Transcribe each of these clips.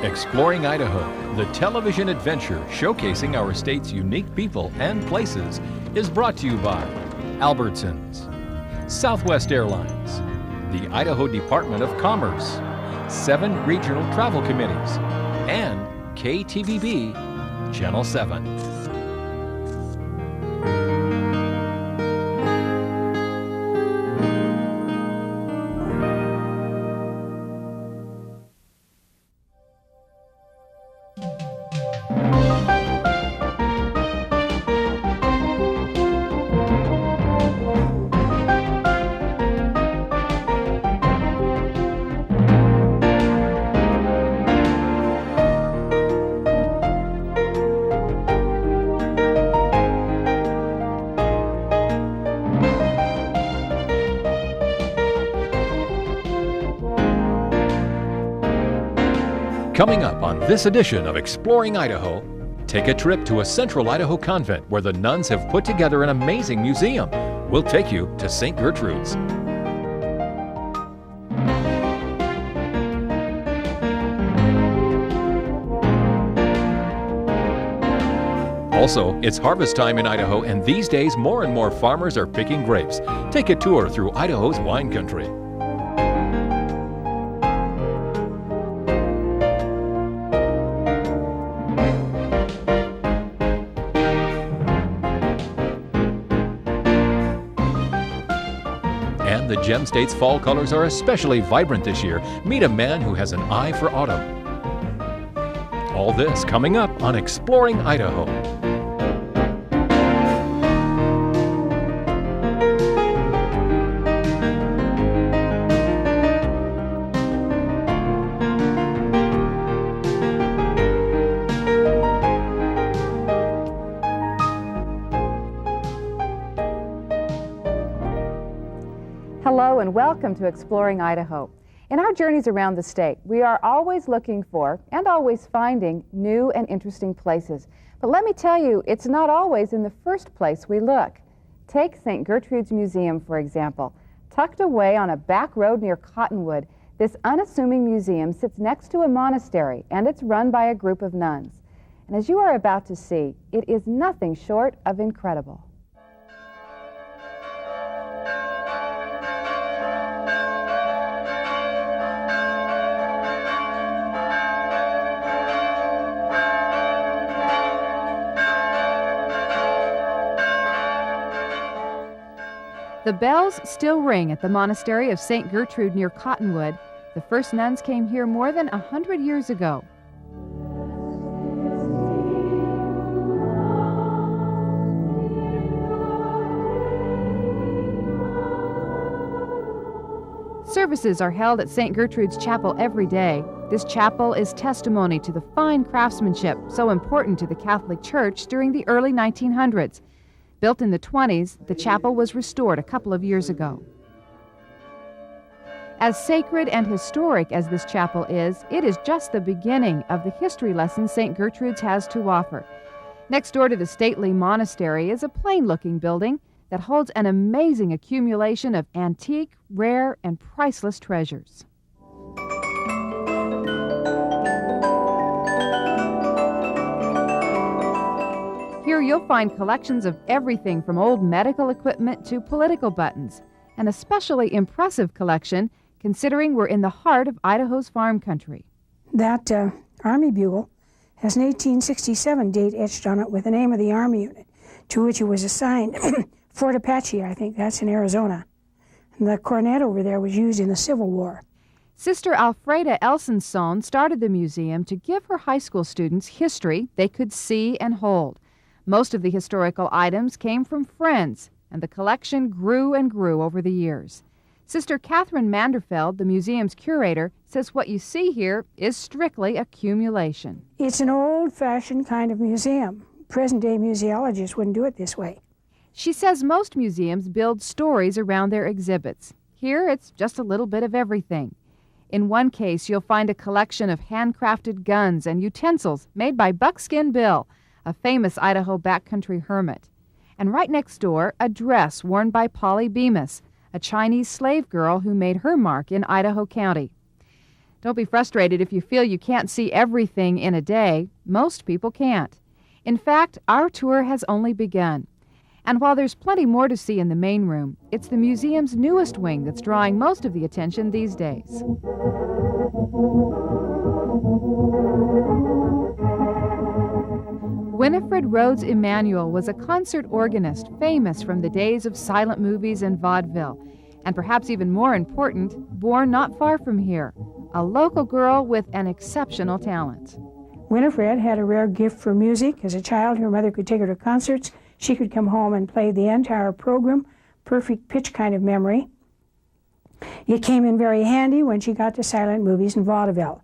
Exploring Idaho, the television adventure showcasing our state's unique people and places, is brought to you by Albertsons, Southwest Airlines, the Idaho Department of Commerce, 7 regional travel committees, and KTVB Channel 7. Coming up on this edition of Exploring Idaho, take a trip to a central Idaho convent where the nuns have put together an amazing museum. We'll take you to St. Gertrudes. Also, it's harvest time in Idaho, and these days more and more farmers are picking grapes. Take a tour through Idaho's wine country. The Gem State's fall colors are especially vibrant this year. Meet a man who has an eye for autumn. All this coming up on Exploring Idaho. Hello and welcome to Exploring Idaho. In our journeys around the state, we are always looking for and always finding new and interesting places. But let me tell you, it's not always in the first place we look. Take St. Gertrude's Museum, for example. Tucked away on a back road near Cottonwood, this unassuming museum sits next to a monastery, and it's run by a group of nuns. And as you are about to see, it is nothing short of incredible. The bells still ring at the Monastery of St. Gertrude near Cottonwood. The first nuns came here more than 100 years ago. Services are held at St. Gertrude's Chapel every day. This chapel is testimony to the fine craftsmanship so important to the Catholic Church during the early 1900s. Built in the 20s, the chapel was restored a couple of years ago. As sacred and historic as this chapel is, it is just the beginning of the history lessons St. Gertrude's has to offer. Next door to the stately monastery is a plain-looking building that holds an amazing accumulation of antique, rare, and priceless treasures. Here you'll find collections of everything from old medical equipment to political buttons, an especially impressive collection considering we're in the heart of Idaho's farm country. That Army bugle has an 1867 date etched on it with the name of the Army unit to which it was assigned. Fort Apache, I think, that's in Arizona. And the cornet over there was used in the Civil War. Sister Alfreda Elsenson started the museum to give her high school students history they could see and hold. Most of the historical items came from friends, and the collection grew and grew over the years. Sister Catherine Manderfeld, the museum's curator, says what you see here is strictly accumulation. It's an old-fashioned kind of museum. Present-day museologists wouldn't do it this way. She says most museums build stories around their exhibits. Here, it's just a little bit of everything. In one case, you'll find a collection of handcrafted guns and utensils made by Buckskin Bill, a famous Idaho backcountry hermit. And right next door, a dress worn by Polly Bemis, a Chinese slave girl who made her mark in Idaho County. Don't be frustrated if you feel you can't see everything in a day. Most people can't. In fact, our tour has only begun. And while there's plenty more to see in the main room, it's the museum's newest wing that's drawing most of the attention these days. Winifred Rhodes Emanuel was a concert organist famous from the days of silent movies and vaudeville, and perhaps even more important, born not far from here, a local girl with an exceptional talent. Winifred had a rare gift for music. As a child, her mother could take her to concerts. She could come home and play the entire program, perfect pitch kind of memory. It came in very handy when she got to silent movies and vaudeville.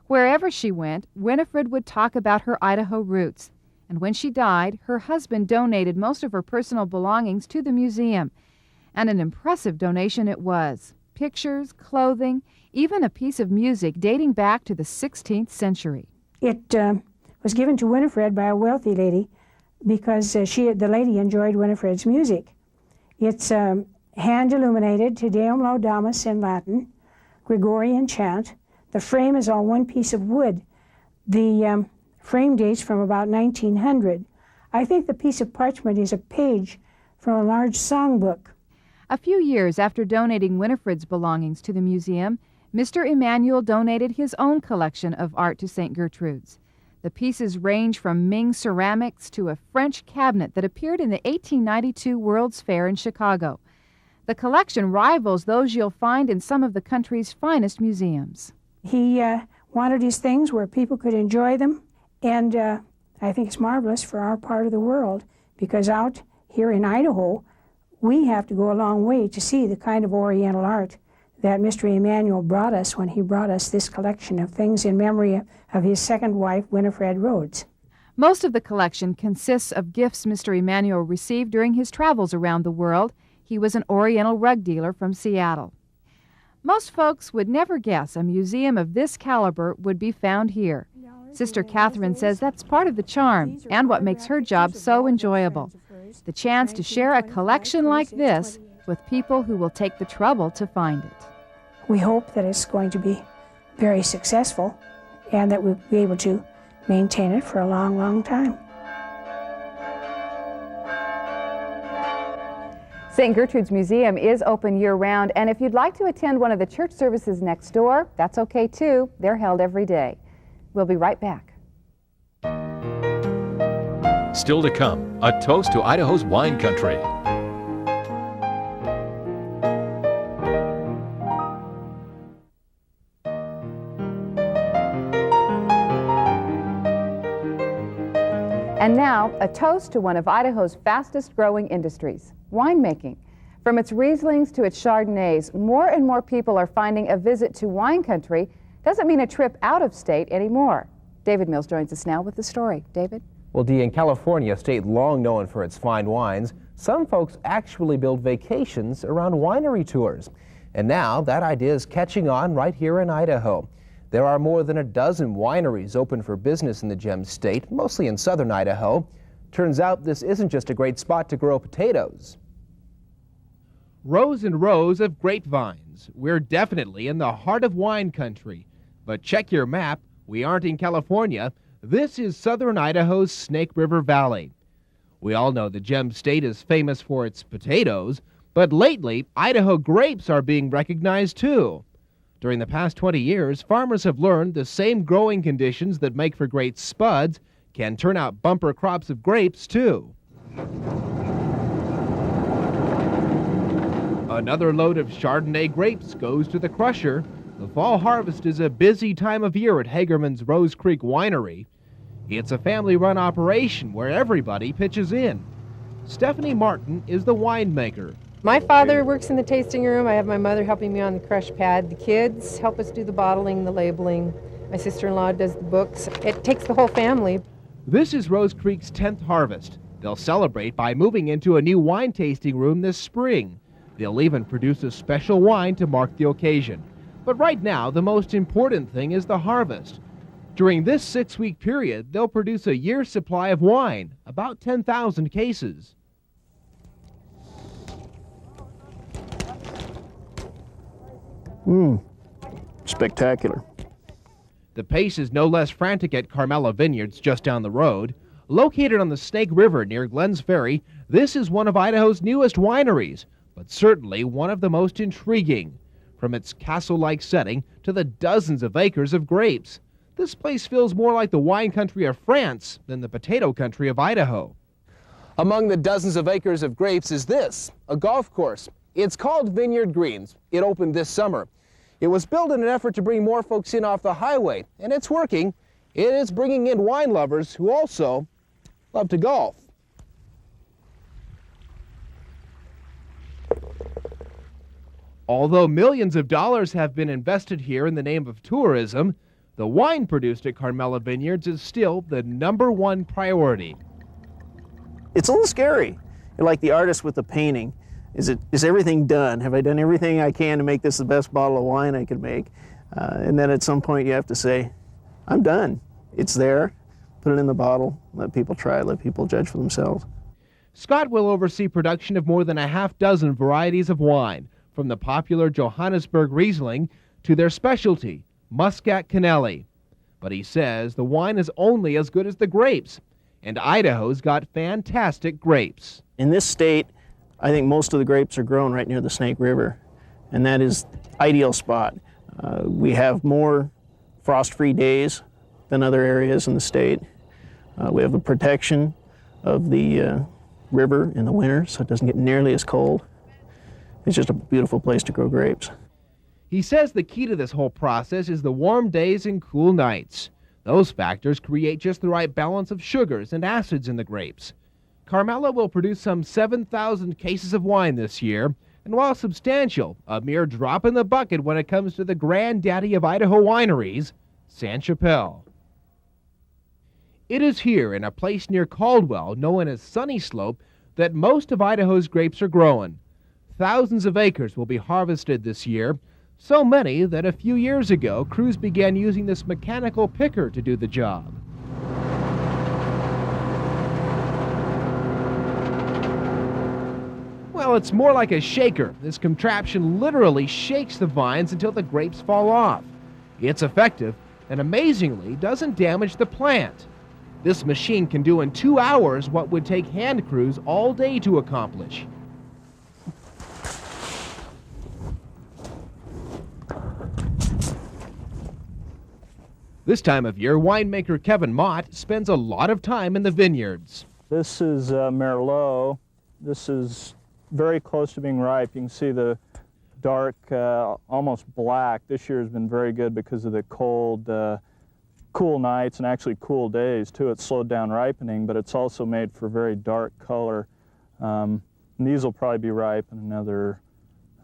Wherever she went, Winifred would talk about her Idaho roots. And when she died, her husband donated most of her personal belongings to the museum. And an impressive donation it was. Pictures, clothing, even a piece of music dating back to the 16th century. It was given to Winifred by a wealthy lady because the lady enjoyed Winifred's music. It's hand-illuminated Te Deum Laudamus in Latin, Gregorian chant. The frame is all one piece of wood. The frame dates from about 1900. I think the piece of parchment is a page from a large songbook. A few years after donating Winifred's belongings to the museum, Mr. Emanuel donated his own collection of art to St. Gertrudes. The pieces range from Ming ceramics to a French cabinet that appeared in the 1892 World's Fair in Chicago. The collection rivals those you'll find in some of the country's finest museums. He wanted his things where people could enjoy them, and I think it's marvelous for our part of the world, because out here in Idaho, we have to go a long way to see the kind of Oriental art that Mr. Emanuel brought us when he brought us this collection of things in memory of his second wife, Winifred Rhodes. Most of the collection consists of gifts Mr. Emanuel received during his travels around the world. He was an Oriental rug dealer from Seattle. Most folks would never guess a museum of this caliber would be found here. Sister Catherine says that's part of the charm and what makes her job so enjoyable. The chance to share a collection like this with people who will take the trouble to find it. We hope that it's going to be very successful and that we'll be able to maintain it for a long, long time. St. Gertrude's Museum is open year-round, and if you'd like to attend one of the church services next door, that's okay too. They're held every day. We'll be right back. Still to come, a toast to Idaho's wine country. And now, a toast to one of Idaho's fastest growing industries, winemaking. From its Rieslings to its Chardonnays, more and more people are finding a visit to wine country doesn't mean a trip out of state anymore. David Mills joins us now with the story. David? Well, Dee, in California, a state long known for its fine wines, some folks actually build vacations around winery tours. And now that idea is catching on right here in Idaho. There are more than a dozen wineries open for business in the Gem State, mostly in southern Idaho. Turns out this isn't just a great spot to grow potatoes. Rows and rows of grapevines. We're definitely in the heart of wine country. But check your map, we aren't in California. This is southern Idaho's Snake River Valley. We all know the Gem State is famous for its potatoes, but lately Idaho grapes are being recognized too. During the past 20 years, farmers have learned the same growing conditions that make for great spuds can turn out bumper crops of grapes too. Another load of Chardonnay grapes goes to the crusher. The fall harvest is a busy time of year at Hagerman's Rose Creek Winery. It's a family-run operation where everybody pitches in. Stephanie Martin is the winemaker. My father works in the tasting room. I have my mother helping me on the crush pad. The kids help us do the bottling, the labeling. My sister-in-law does the books. It takes the whole family. This is Rose Creek's 10th harvest. They'll celebrate by moving into a new wine tasting room this spring. They'll even produce a special wine to mark the occasion. But right now, the most important thing is the harvest. During this 6-week period, they'll produce a year's supply of wine, about 10,000 cases. Spectacular. The pace is no less frantic at Carmela Vineyards just down the road. Located on the Snake River near Glens Ferry, this is one of Idaho's newest wineries, but certainly one of the most intriguing. From its castle-like setting to the dozens of acres of grapes, this place feels more like the wine country of France than the potato country of Idaho. Among the dozens of acres of grapes is this, a golf course. It's called Vineyard Greens. It opened this summer. It was built in an effort to bring more folks in off the highway, and it's working. It is bringing in wine lovers who also love to golf. Although millions of dollars have been invested here in the name of tourism, the wine produced at Carmela Vineyards is still the #1 priority. It's a little scary. You're like the artist with the painting. Is everything done? Have I done everything I can to make this the best bottle of wine I could make? And then at some point you have to say, I'm done. It's there. Put it in the bottle. Let people try it. Let people judge for themselves. Scott will oversee production of more than a half-dozen varieties of wine, from the popular Johannesburg Riesling to their specialty, Muscat Canelli. But he says the wine is only as good as the grapes, and Idaho's got fantastic grapes. In this state, I think most of the grapes are grown right near the Snake River, and that is ideal spot. We have more frost-free days than other areas in the state. We have the protection of the river in the winter, so it doesn't get nearly as cold. It's just a beautiful place to grow grapes. He says the key to this whole process is the warm days and cool nights. Those factors create just the right balance of sugars and acids in the grapes. Carmela will produce some 7,000 cases of wine this year, and while substantial, a mere drop in the bucket when it comes to the granddaddy of Idaho wineries, Sainte Chapelle. It is here in a place near Caldwell, known as Sunny Slope, that most of Idaho's grapes are grown. Thousands of acres will be harvested this year, so many that a few years ago, crews began using this mechanical picker to do the job. Well, it's more like a shaker. This contraption literally shakes the vines until the grapes fall off. It's effective and amazingly doesn't damage the plant. This machine can do in 2 hours what would take hand crews all day to accomplish. This time of year, winemaker Kevin Mott spends a lot of time in the vineyards. This is Merlot. This is very close to being ripe. You can see the dark, almost black. This year has been very good because of the cold, cool nights and actually cool days too. It's slowed down ripening, but it's also made for very dark color. And these will probably be ripe in another,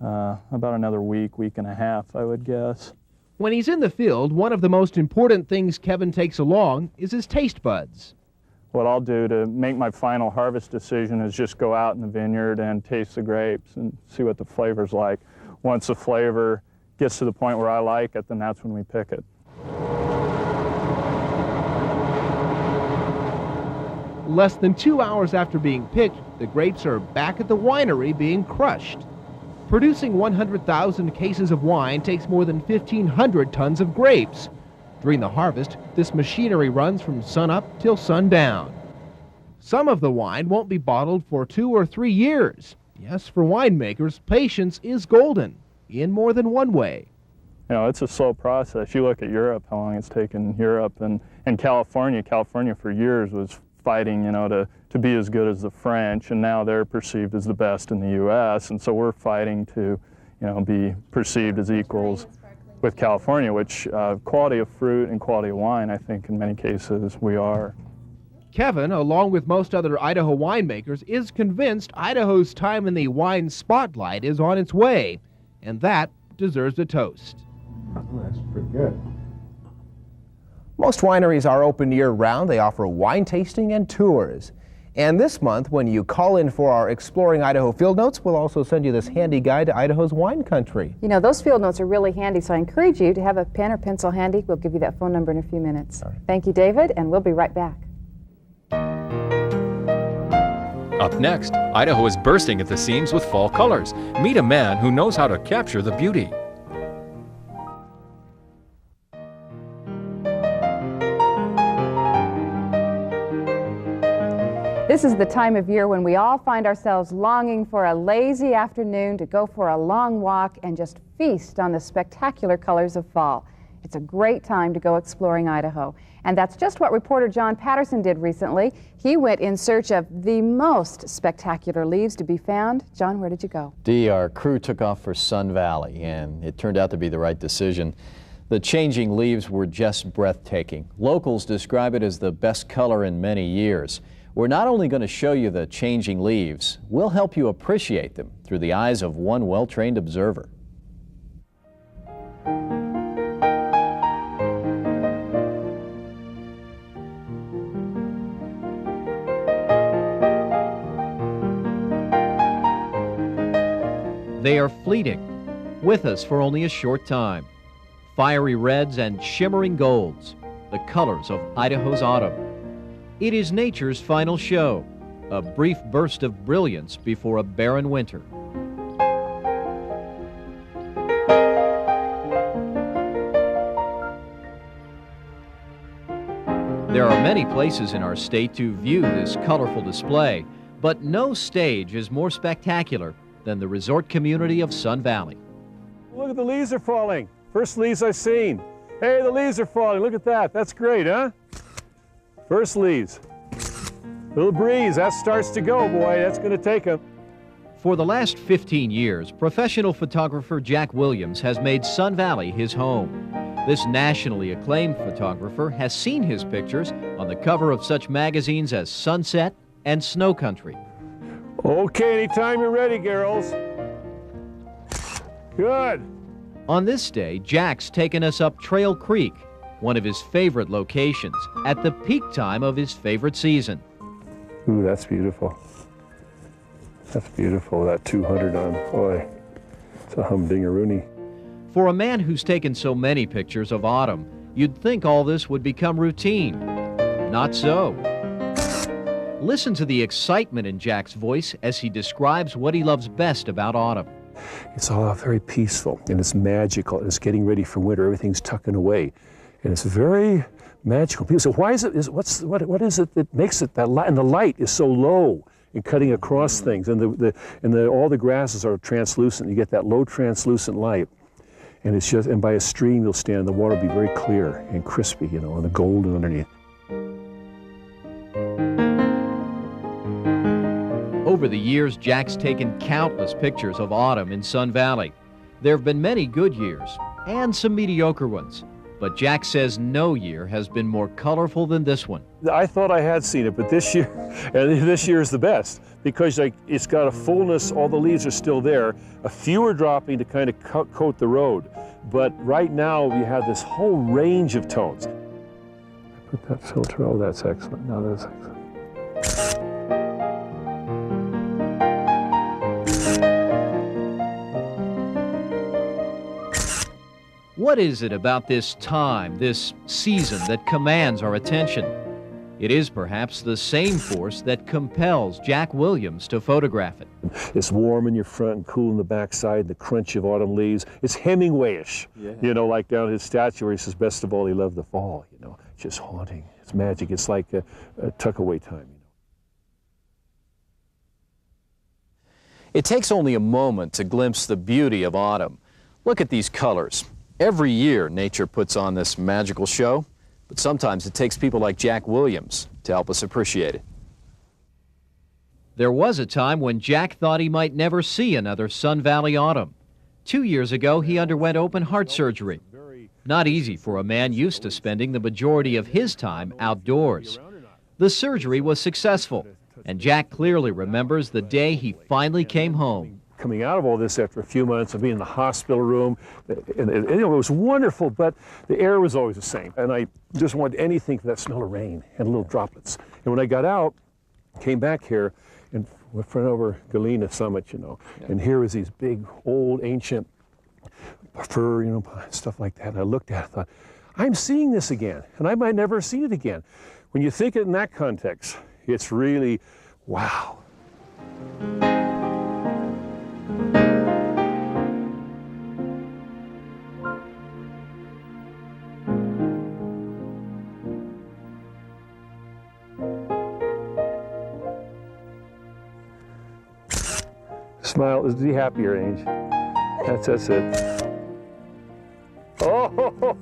about another week and a half, I would guess. When he's in the field, one of the most important things Kevin takes along is his taste buds. What I'll do to make my final harvest decision is just go out in the vineyard and taste the grapes and see what the flavor's like. Once the flavor gets to the point where I like it, then that's when we pick it. Less than 2 hours after being picked, the grapes are back at the winery being crushed. Producing 100,000 cases of wine takes more than 1,500 tons of grapes. During the harvest, this machinery runs from sunup till sundown. Some of the wine won't be bottled for 2 or 3 years. Yes, for winemakers, patience is golden, in more than one way. You know, it's a slow process. You look at Europe, how long it's taken Europe, and California. California for years was fighting, you know, to be as good as the French, and now they're perceived as the best in the U.S., and so we're fighting to, you know, be perceived as equals with California, which quality of fruit and quality of wine, I think in many cases we are. Kevin, along with most other Idaho winemakers, is convinced Idaho's time in the wine spotlight is on its way, and that deserves a toast. That's pretty good. Most wineries are open year-round. They offer wine tasting and tours. And this month, when you call in for our Exploring Idaho field notes, we'll also send you this handy guide to Idaho's wine country. You know, those field notes are really handy, so I encourage you to have a pen or pencil handy. We'll give you that phone number in a few minutes. All right. Thank you, David, and we'll be right back. Up next, Idaho is bursting at the seams with fall colors. Meet a man who knows how to capture the beauty. This is the time of year when we all find ourselves longing for a lazy afternoon to go for a long walk and just feast on the spectacular colors of fall. It's a great time to go exploring Idaho. And that's just what reporter John Patterson did recently. He went in search of the most spectacular leaves to be found. John, where did you go? Dee, our crew took off for Sun Valley, and it turned out to be the right decision. The changing leaves were just breathtaking. Locals describe it as the best color in many years. We're not only going to show you the changing leaves, we'll help you appreciate them through the eyes of one well-trained observer. They are fleeting, with us for only a short time. Fiery reds and shimmering golds, the colors of Idaho's autumn. It is nature's final show, a brief burst of brilliance before a barren winter. There are many places in our state to view this colorful display, but no stage is more spectacular than the resort community of Sun Valley. Look at the leaves are falling. First leaves I've seen. Hey, the leaves are falling. Look at that. That's great, huh? First leaves. Little breeze. That starts to go, boy. That's going to take them. For the last 15 years, professional photographer Jack Williams has made Sun Valley his home. This nationally acclaimed photographer has seen his pictures on the cover of such magazines as Sunset and Snow Country. Okay, anytime you're ready, girls. Good. On this day, Jack's taken us up Trail Creek, one of his favorite locations, at the peak time of his favorite season. Ooh, that's beautiful. That's beautiful, that 200 on. Boy, it's a humdingaroonie. For a man who's taken so many pictures of autumn, you'd think all this would become routine. Not so. Listen to the excitement in Jack's voice as he describes what he loves best about autumn. It's all very peaceful, and it's magical. It's getting ready for winter. Everything's tucking away, and it's very magical. People say, "Why is it? What is it that makes it that light?" And the light is so low and cutting across things, and all the grasses are translucent. You get that low translucent light, and it's just. And by a stream, you'll stand. The water will be very clear and crispy, you know, and the golden underneath. Over the years, Jack's taken countless pictures of autumn in Sun Valley. There have been many good years and some mediocre ones, but Jack says no year has been more colorful than this one. I thought I had seen it, but this year is the best because it's got a fullness. All the leaves are still there. A few are dropping to kind of coat the road, but right now we have this whole range of tones. I put that filter. Oh, that's excellent. Now that's excellent. What is it about this time, this season, that commands our attention? It is perhaps the same force that compels Jack Williams to photograph it. It's warm in your front and cool in the backside, the crunch of autumn leaves. It's Hemingway-ish, you know, like down his statue where he says, best of all, he loved the fall, you know. It's just haunting. It's magic. It's like a tuck-away time, you know. It takes only a moment to glimpse the beauty of autumn. Look at these colors. Every year, nature puts on this magical show, but sometimes it takes people like Jack Williams to help us appreciate it. There was a time when Jack thought he might never see another Sun Valley autumn. 2 years ago, he underwent open heart surgery. Not easy for a man used to spending the majority of his time outdoors. The surgery was successful, and Jack clearly remembers the day he finally came home. Coming out of all this after a few months of being in the hospital room, and you know, it was wonderful, but the air was always the same. And I just wanted anything for that smell of rain and little droplets. And when I got out, came back here, and went front over Galena Summit, you know, and here was these big, old, ancient fir, you know, stuff like that. And I looked at it and thought, I'm seeing this again, and I might never have seen it again. When you think it in that context, it's really, wow. Smile, be happier, Ange. That's it. Oh,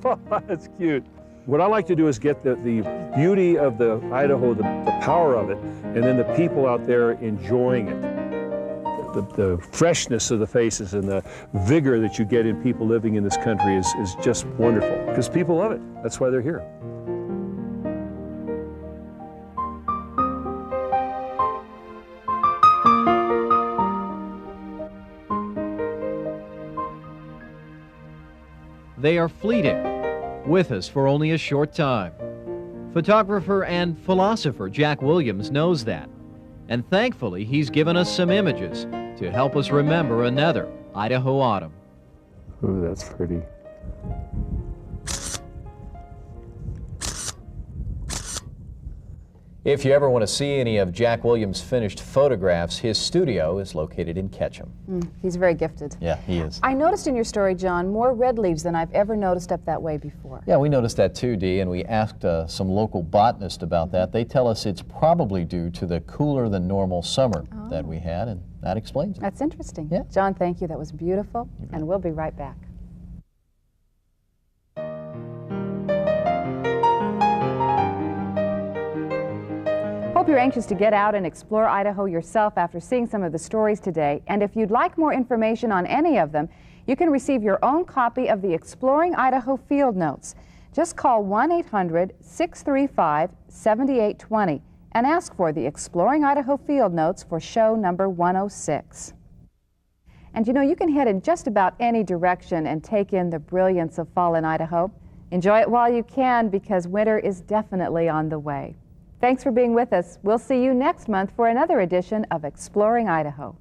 that's cute. What I like to do is get the beauty of the Idaho, the power of it, and then the people out there enjoying it. The freshness of the faces and the vigor that you get in people living in this country is just wonderful, because people love it. That's why they're here. They are fleeting, with us for only a short time. Photographer and philosopher Jack Williams knows that, and thankfully he's given us some images to help us remember another Idaho autumn. Ooh, that's pretty. If you ever want to see any of Jack Williams' finished photographs, his studio is located in Ketchum. He's very gifted. Yeah, he is. I noticed in your story, John, more red leaves than I've ever noticed up that way before. Yeah, we noticed that too, Dee, and we asked some local botanists about that. They tell us it's probably due to the cooler than normal summer that we had, and that explains it. That's interesting. Yeah. John, thank you. That was beautiful, and we'll be right back. Hope you're anxious to get out and explore Idaho yourself after seeing some of the stories today. And if you'd like more information on any of them, you can receive your own copy of the Exploring Idaho Field Notes. Just call 1-800-635-7820 and ask for the Exploring Idaho Field Notes for show number 106. And you know, you can head in just about any direction and take in the brilliance of fall in Idaho. Enjoy it while you can, because winter is definitely on the way. Thanks for being with us. We'll see you next month for another edition of Exploring Idaho.